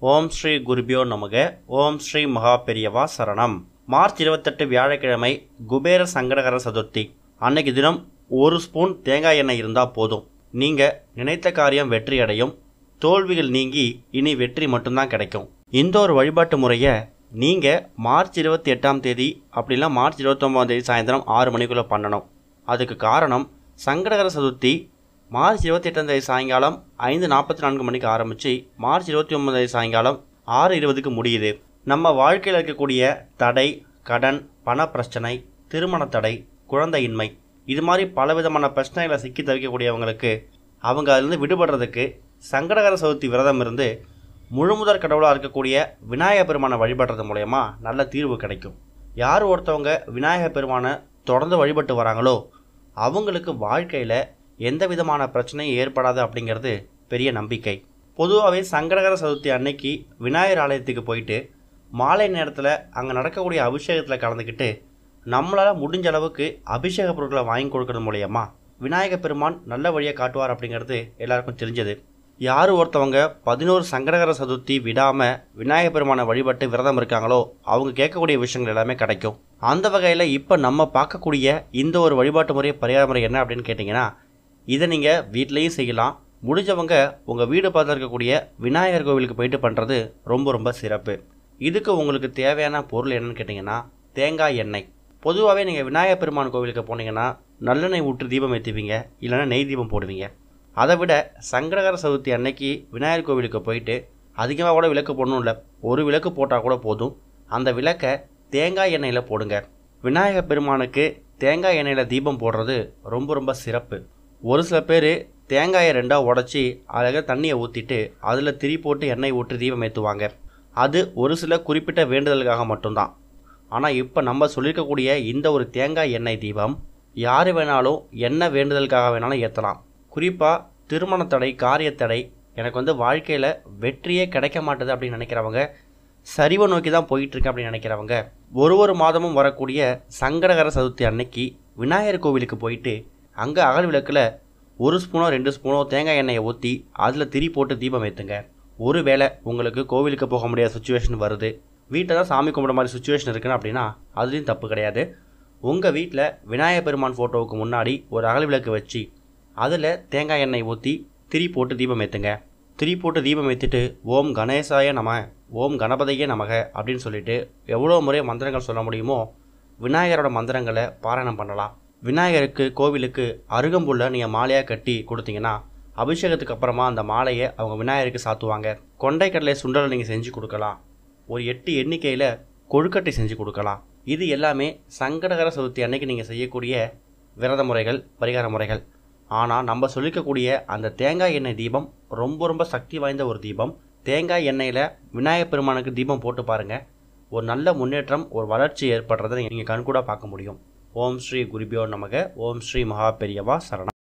ஓம் ஸ்ரீ குருபியோ நமக. ஓம் ஸ்ரீ மகா பெரியவா சரணம். மார்ச் 28 வியாழக்கிழமை குபேர சங்கடகர சதுர்த்தி. அன்னைக்கு தினம் ஒரு ஸ்பூன் தேங்காய் எண்ணெய் இருந்தால் போதும். நீங்கள் நினைத்த காரியம் வெற்றி அடையும். தோல்விகள் நீங்கி இனி வெற்றி மட்டும்தான் கிடைக்கும். இந்த ஒரு வழிபாட்டு முறையை நீங்கள் மார்ச் 28ஆம் தேதி அப்படிலாம் மார்ச் 29ஆம் தேதி சாயந்தரம் 6 மணிக்குள்ளே பண்ணணும். அதுக்கு காரணம் சங்கடகர சதுர்த்தி மார்ச் 28ஆம் தேதி சாயங்காலம் 5:44 மணிக்கு ஆரம்பித்து மார்ச் 29ஆம் தேதி சாயங்காலம் 6:20க்கு முடியுது. நம்ம வாழ்க்கையில் இருக்கக்கூடிய தடை, கடன், பண பிரச்சனை, திருமண தடை, குழந்தையின்மை, இது மாதிரி பலவிதமான பிரச்சனைகளை சிக்கி தவிக்கக்கூடியவங்களுக்கு அவங்க அதிலிருந்து விடுபடுறதுக்கு சங்கடகர சதுர்த்தி விரதம் இருந்து முழுமுதற் கடவுளாக இருக்கக்கூடிய விநாயகர் பெருமானை வழிபடுறது மூலயமா நல்ல தீர்வு கிடைக்கும். யார் ஒருத்தவங்க விநாயகர் பெருமானை தொடர்ந்து வழிபட்டு வராங்களோ அவங்களுக்கு வாழ்க்கையில் எந்த விதமான பிரச்சனையும் ஏற்படாது அப்படிங்கிறது பெரிய நம்பிக்கை. பொதுவாகவே சங்கடகர சதுர்த்தி அன்னைக்கு விநாயகர் ஆலயத்துக்கு போயிட்டு மாலை நேரத்தில் அங்கே நடக்கக்கூடிய அபிஷேகத்தில் கலந்துக்கிட்டு நம்மளால் முடிஞ்ச அளவுக்கு அபிஷேக பொருட்களை வாங்கி கொடுக்கறது மூலயமா விநாயகர் பெருமான் நல்ல வழியை காட்டுவார் அப்படிங்கிறது எல்லாருக்கும் தெரிஞ்சது. யார் ஒருத்தவங்க 11 சங்கடகர சதுர்த்தி விடாமல் விநாயகர் பெருமானை வழிபட்டு விரதம் இருக்காங்களோ அவங்க கேட்கக்கூடிய விஷயங்கள் எல்லாமே கிடைக்கும். அந்த வகையில் இப்போ நம்ம பார்க்கக்கூடிய இந்த ஒரு வழிபாட்டு முறை பரிகார முறை என்ன அப்படின்னு கேட்டிங்கன்னா, இதை நீங்கள் வீட்லேயும் செய்யலாம். முடிஞ்சவங்க உங்கள் வீடு பார்த்து இருக்கக்கூடிய விநாயகர் கோவிலுக்கு போயிட்டு பண்ணுறது ரொம்ப ரொம்ப சிறப்பு. இதுக்கு உங்களுக்கு தேவையான பொருள் என்னன்னு கேட்டிங்கன்னா, தேங்காய் எண்ணெய். பொதுவாகவே நீங்கள் விநாயகர் பெருமான் கோவிலுக்கு போனீங்கன்னா நல்லெண்ணெய் ஊற்றி தீபம் ஏற்றுவீங்க, இல்லைன்னா நெய் தீபம் போடுவீங்க. அதை விட சங்கடகர சதுர்த்தி அன்னைக்கு விநாயகர் கோவிலுக்கு போயிட்டு அதிகமாக கூட விளக்கு போடணும் இல்லை, ஒரு விளக்கு போட்டால் கூட போதும். அந்த விளக்கை தேங்காய் எண்ணெயில் போடுங்க. விநாயகர் பெருமானுக்கு தேங்காய் எண்ணெயில் தீபம் போடுறது ரொம்ப ரொம்ப சிறப்பு. ஒரு சில பேர் தேங்காயை 2ஆக உடச்சி அதில் தண்ணியை ஊற்றிட்டு அதில் திரி போட்டு எண்ணெய் ஊற்றி தீபம் ஏற்றுவாங்க. அது ஒரு சில குறிப்பிட்ட வேண்டுதலுக்காக மட்டும்தான். ஆனால் இப்போ நம்ம சொல்லியிருக்கக்கூடிய இந்த ஒரு தேங்காய் எண்ணெய் தீபம் யார் வேணாலும் என்ன வேண்டுதலுக்காக வேணாலும் ஏற்றலாம். குறிப்பாக திருமண தடை, காரியத்தடை, எனக்கு வாழ்க்கையில் வெற்றியே கிடைக்க மாட்டுது அப்படின்னு நினைக்கிறவங்க, சரிவை நோக்கி தான் போயிட்டுருக்கு அப்படின்னு நினைக்கிறவங்க, ஒரு மாதமும் வரக்கூடிய சங்கடகர சதுர்த்தி அன்னைக்கு விநாயகர் கோவிலுக்கு போயிட்டு அங்கே அகல் விளக்கில் 1 ஸ்பூனோ 2 ஸ்பூனோ தேங்காய் எண்ணெயை ஊற்றி அதில் திரி போட்டு தீபம் ஏற்றுங்க. ஒருவேளை உங்களுக்கு கோவிலுக்கு போக முடியாத சுச்சுவேஷன் வருது, வீட்டில் தான் சாமி கும்பிட மாதிரி சுச்சுவேஷன் இருக்குன்னு அப்படின்னா அதுலேயும் தப்பு கிடையாது. உங்கள் வீட்டில் விநாயகர் பெருமான் ஃபோட்டோவுக்கு முன்னாடி ஒரு அகல் விளக்கு வச்சு அதில் தேங்காய் எண்ணெய் ஊற்றி திரி போட்டு தீபம் ஏற்றுங்க. திரி போட்டு தீபம் ஏற்றிட்டு ஓம் கணேசாய நம, ஓம் கணபதியே நமக அப்படின்னு சொல்லிட்டு எவ்வளோ முறை மந்திரங்கள் சொல்ல முடியுமோ விநாயகரோட மந்திரங்களை பாராயணம் பண்ணலாம். விநாயகருக்கு கோவிலுக்கு அருகம்புல்லை நீங்கள் மாலையாக கட்டி கொடுத்தீங்கன்னா அபிஷேகத்துக்கு அப்புறமா அந்த மாலையை அவங்க விநாயகருக்கு சாத்துவாங்க. கொண்டைக்கடலை சுண்டலை நீங்கள் செஞ்சு கொடுக்கலாம். ஒரு 8 எண்ணிக்கையில் கொழுக்கட்டை செஞ்சு கொடுக்கலாம். இது எல்லாமே சங்கடகர சதுர்த்தி அன்னைக்கு நீங்கள் செய்யக்கூடிய விரத முறைகள், பரிகார முறைகள். ஆனால் நம்ம சொல்லிக்கக்கூடிய அந்த தேங்காய் எண்ணெய் தீபம் ரொம்ப ரொம்ப சக்தி வாய்ந்த ஒரு தீபம். தேங்காய் எண்ணெயில் விநாயகர் பெருமானுக்கு தீபம் போட்டு பாருங்கள். ஒரு நல்ல முன்னேற்றம், ஒரு வளர்ச்சி ஏற்படுறதை நீங்கள் கண்கூட பார்க்க முடியும். ஓம் ஸ்ரீ குருபியோ நமக. ஓம் ஸ்ரீ மகா பெரியவா சரணம்.